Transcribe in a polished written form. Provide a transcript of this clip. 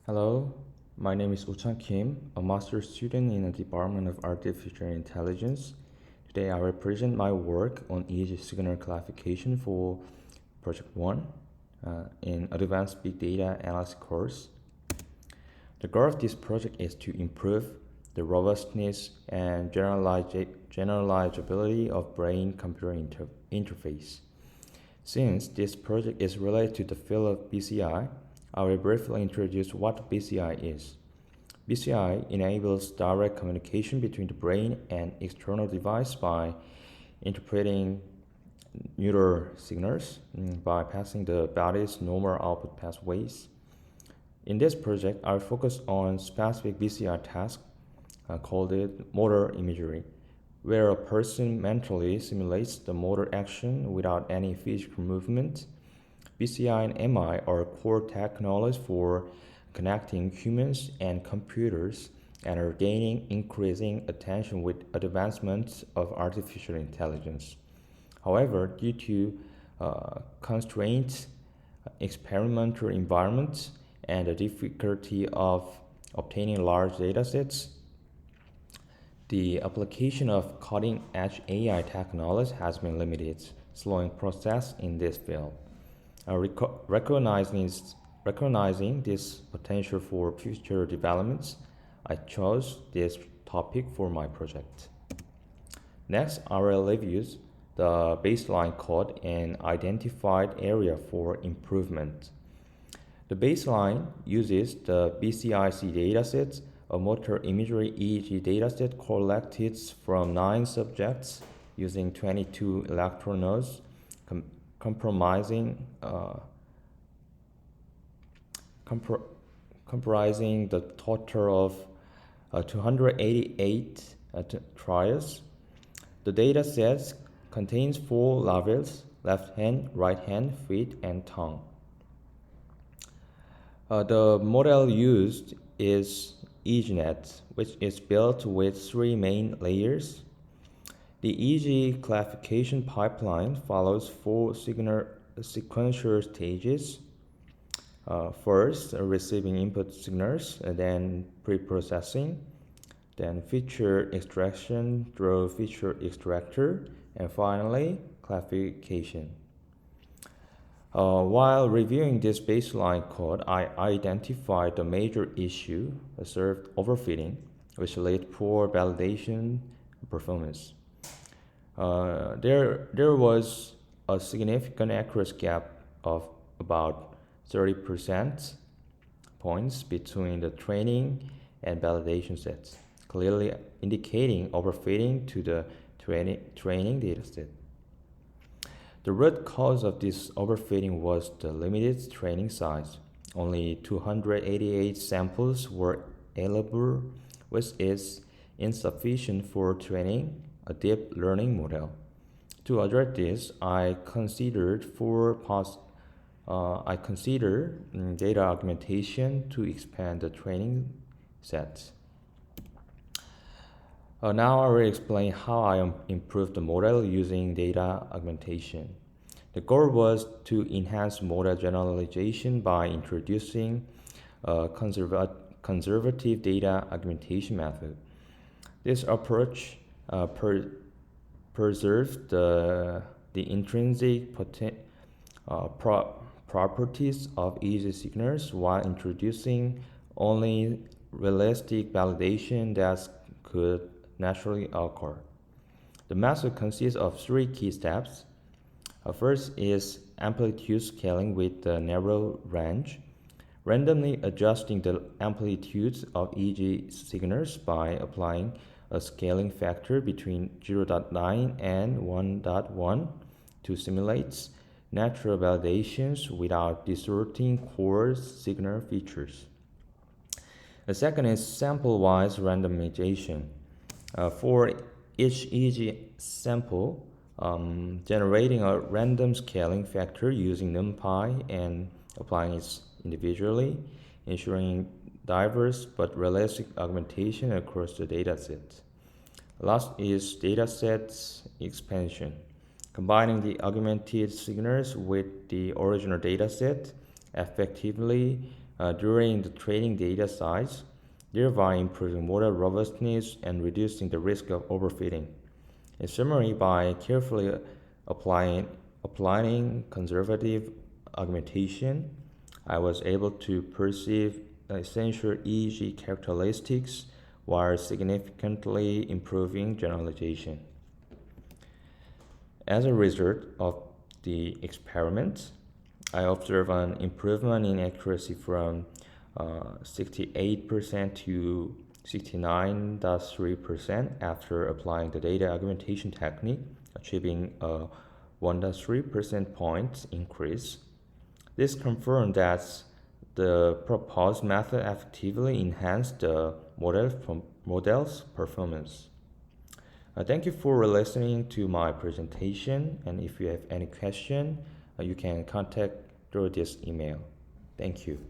Hello, my name is Ucha Kim, a master's student in the Department of Artificial Intelligence. Today I will present my work on EEG signal classification for Project 1 in Advanced Big Data Analysis course. The goal of this project is to improve the robustness and generalizability of brain-computer interface. Since this project is related to the field of BCI, I will briefly introduce what BCI is. BCI enables direct communication between the brain and external device by interpreting neural signals by passing the body's normal output pathways. In this project, I will focus on specific BCI task called motor imagery, where a person mentally simulates the motor action without any physical movement. BCI and MI are core technologies for connecting humans and computers and are gaining increasing attention with advancements of artificial intelligence. However, due to constrained experimental environments and the difficulty of obtaining large datasets, the application of cutting-edge AI technology has been limited, slowing progress in this field. Recognizing this potential for future developments, I chose this topic for my project. Next, I will review the baseline code and identified area for improvement. The baseline uses the BCIC dataset, a motor imagery EEG dataset collected from 9 subjects using 22 electron nodes, comprising the total of 288 trials. The dataset contains 4 levels: left hand, right hand, feet, and tongue. The model used is EEGNet, which is built with 3 main layers. The EEG classification pipeline follows 4 sequential stages. First, receiving input signals, then pre-processing, then feature extraction through feature extractor, and finally, classification. While reviewing this baseline code, I identified the major issue, observed overfitting, which led poor validation performance. There was a significant accuracy gap of about 30% points between the training and validation sets, clearly indicating overfitting to the training dataset. The root cause of this overfitting was the limited training size. Only 288 samples were available, which is insufficient for training a deep learning model. To address this, I considered data augmentation to expand the training sets. Now I will explain how I improved the model using data augmentation. The goal was to enhance model generalization by introducing a conservative data augmentation method. This approach preserves the intrinsic properties of EEG signals while introducing only realistic validation that could naturally occur. The method consists of 3 key steps. First is amplitude scaling with the narrow range, randomly adjusting the amplitudes of EEG signals by applying a scaling factor between 0.9 and 1.1 to simulate natural validations without distorting core signal features. The second is sample-wise randomization. For each EEG sample, generating a random scaling factor using NumPy and applying it individually, ensuring diverse but realistic augmentation across the dataset. Last is dataset expansion, combining the augmented signals with the original dataset effectively during the training data size, thereby improving model robustness and reducing the risk of overfitting. In summary, by carefully applying conservative augmentation, I was able to perceive essential EEG characteristics while significantly improving generalization. As a result of the experiment, I observed an improvement in accuracy from 68% to 69.3% after applying the data augmentation technique, achieving a 1.3 percentage point increase. This confirmed that the proposed method effectively enhanced the model's performance. Thank you for listening to my presentation, and if you have any question, you can contact through this email. Thank you.